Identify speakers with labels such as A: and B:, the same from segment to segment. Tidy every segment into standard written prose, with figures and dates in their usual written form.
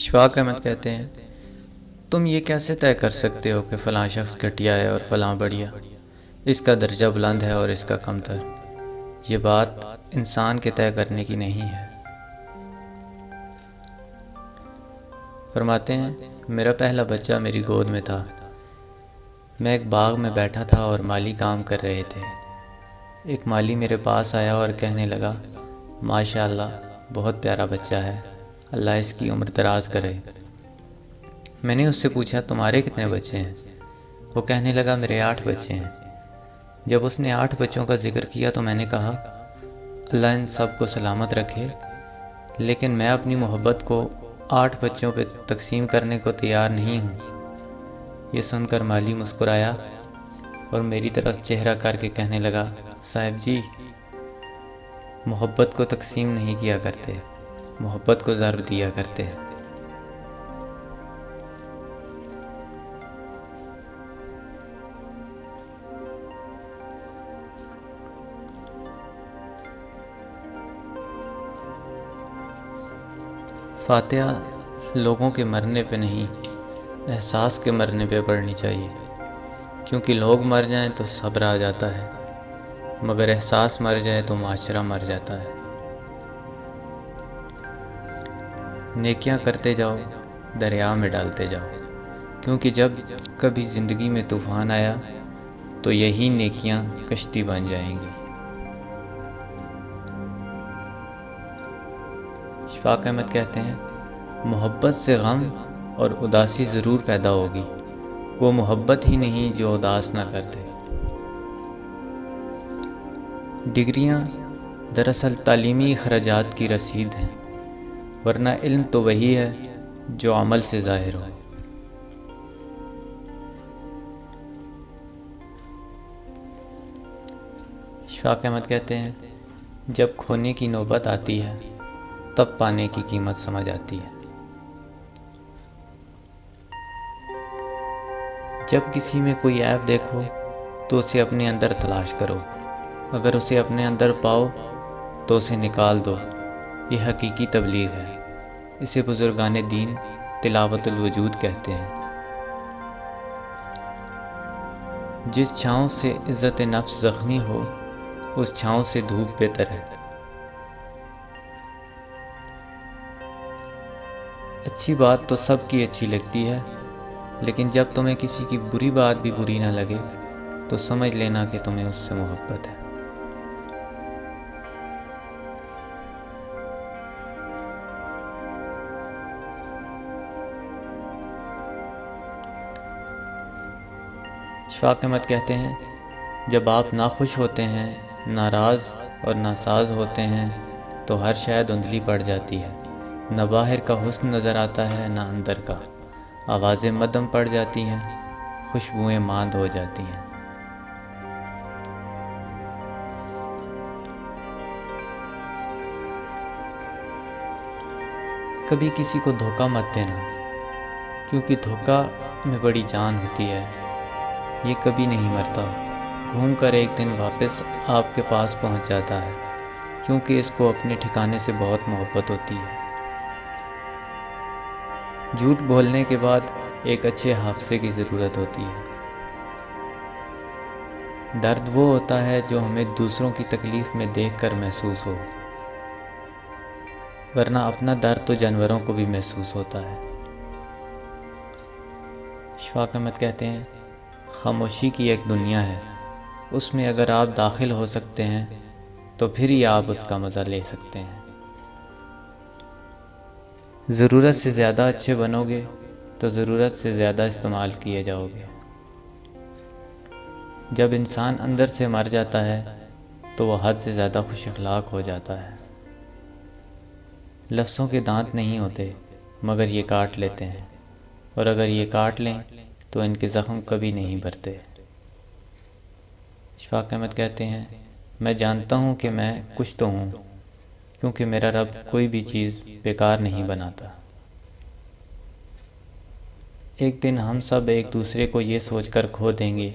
A: اشفاق احمد کہتے ہیں، تم یہ کیسے طے کر سکتے ہو کہ فلاں شخص گھٹیا ہے اور فلاں بڑھیا، اس کا درجہ بلند ہے اور اس کا کمتر؟ یہ بات انسان کے طے کرنے کی نہیں ہے۔ فرماتے ہیں، میرا پہلا بچہ میری گود میں تھا۔ میں ایک باغ میں بیٹھا تھا اور مالی کام کر رہے تھے۔ ایک مالی میرے پاس آیا اور کہنے لگا، ماشاءاللہ بہت پیارا بچہ ہے، اللہ اس کی عمر دراز کرے۔ میں نے اس سے پوچھا، تمہارے کتنے بچے ہیں؟ وہ کہنے لگا، میرے 8 بچے ہیں۔ جب اس نے 8 بچوں کا ذکر کیا تو میں نے کہا، اللہ ان سب کو سلامت رکھے، لیکن میں اپنی محبت کو 8 بچوں پہ تقسیم کرنے کو تیار نہیں ہوں۔ یہ سن کر مالی مسکرایا اور میری طرف چہرہ کر کے کہنے لگا، صاحب جی، محبت کو تقسیم نہیں کیا کرتے، محبت کو ضرب دیا کرتے ہیں۔ فاتحہ لوگوں کے مرنے پہ نہیں، احساس کے مرنے پہ پڑھنی چاہیے، کیونکہ لوگ مر جائیں تو صبر آ جاتا ہے، مگر احساس مر جائے تو معاشرہ مر جاتا ہے۔ نیکیاں کرتے جاؤ، دریا میں ڈالتے جاؤ، کیونکہ جب کبھی زندگی میں طوفان آیا تو یہی نیکیاں کشتی بن جائیں گی۔ اشفاق احمد کہتے ہیں، محبت سے غم اور اداسی ضرور پیدا ہوگی، وہ محبت ہی نہیں جو اداس نہ کر دے۔ ڈگریاں دراصل تعلیمی اخراجات کی رسید ہیں، ورنہ علم تو وہی ہے جو عمل سے ظاہر ہو۔ اشفاق احمد کہتے ہیں، جب کھونے کی نوبت آتی ہے تب پانے کی قیمت سمجھ آتی ہے۔ جب کسی میں کوئی عیب دیکھو تو اسے اپنے اندر تلاش کرو، اگر اسے اپنے اندر پاؤ تو اسے نکال دو، یہ حقیقی تبلیغ ہے۔ اسے بزرگان دین تلاوت الوجود کہتے ہیں۔ جس چھاؤں سے عزت نفس زخمی ہو، اس چھاؤں سے دھوپ بہتر ہے۔ اچھی بات تو سب کی اچھی لگتی ہے، لیکن جب تمہیں کسی کی بری بات بھی بری نہ لگے تو سمجھ لینا کہ تمہیں اس سے محبت ہے۔ اشفاق احمد کہتے ہیں، جب آپ ناخوش ہوتے ہیں، ناراض اور ناساز ہوتے ہیں تو ہر شے دھندلی پڑ جاتی ہے، نہ باہر کا حسن نظر آتا ہے نہ اندر کا، آوازیں مدھم پڑ جاتی ہیں، خوشبوئیں ماند ہو جاتی ہیں۔ کبھی کسی کو دھوکہ مت دینا، کیونکہ دھوکہ میں بڑی جان ہوتی ہے، یہ کبھی نہیں مرتا، گھوم کر ایک دن واپس آپ کے پاس پہنچ جاتا ہے، کیونکہ اس کو اپنے ٹھکانے سے بہت محبت ہوتی ہے۔ جھوٹ بولنے کے بعد ایک اچھے حافظے کی ضرورت ہوتی ہے۔ درد وہ ہوتا ہے جو ہمیں دوسروں کی تکلیف میں دیکھ کر محسوس ہو، ورنہ اپنا درد تو جانوروں کو بھی محسوس ہوتا ہے۔ اشفاق احمد کہتے ہیں، خاموشی کی ایک دنیا ہے، اس میں اگر آپ داخل ہو سکتے ہیں تو پھر ہی آپ اس کا مزہ لے سکتے ہیں۔ ضرورت سے زیادہ اچھے بنو گے تو ضرورت سے زیادہ استعمال کیے جاؤ گے۔ جب انسان اندر سے مر جاتا ہے تو وہ حد سے زیادہ خوش اخلاق ہو جاتا ہے۔ لفظوں کے دانت نہیں ہوتے، مگر یہ کاٹ لیتے ہیں، اور اگر یہ کاٹ لیں تو ان کے زخم کبھی نہیں بھرتے۔ اشفاق احمد کہتے ہیں، میں جانتا ہوں کہ میں کچھ تو ہوں، کیونکہ میرا رب کوئی بھی چیز بیکار نہیں بناتا۔ ایک دن ہم سب ایک دوسرے کو یہ سوچ کر کھو دیں گے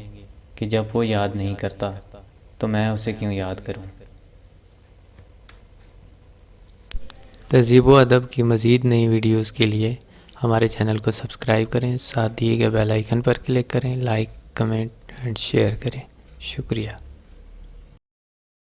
A: کہ جب وہ یاد نہیں کرتا تو میں اسے کیوں یاد کروں۔ تہذیب و ادب کی مزید نئی ویڈیوز کے لیے ہمارے چینل کو سبسکرائب کریں، ساتھ دیے گئے بیل آئیکن پر کلک کریں، لائک، کمنٹ اینڈ شیئر کریں۔ شکریہ۔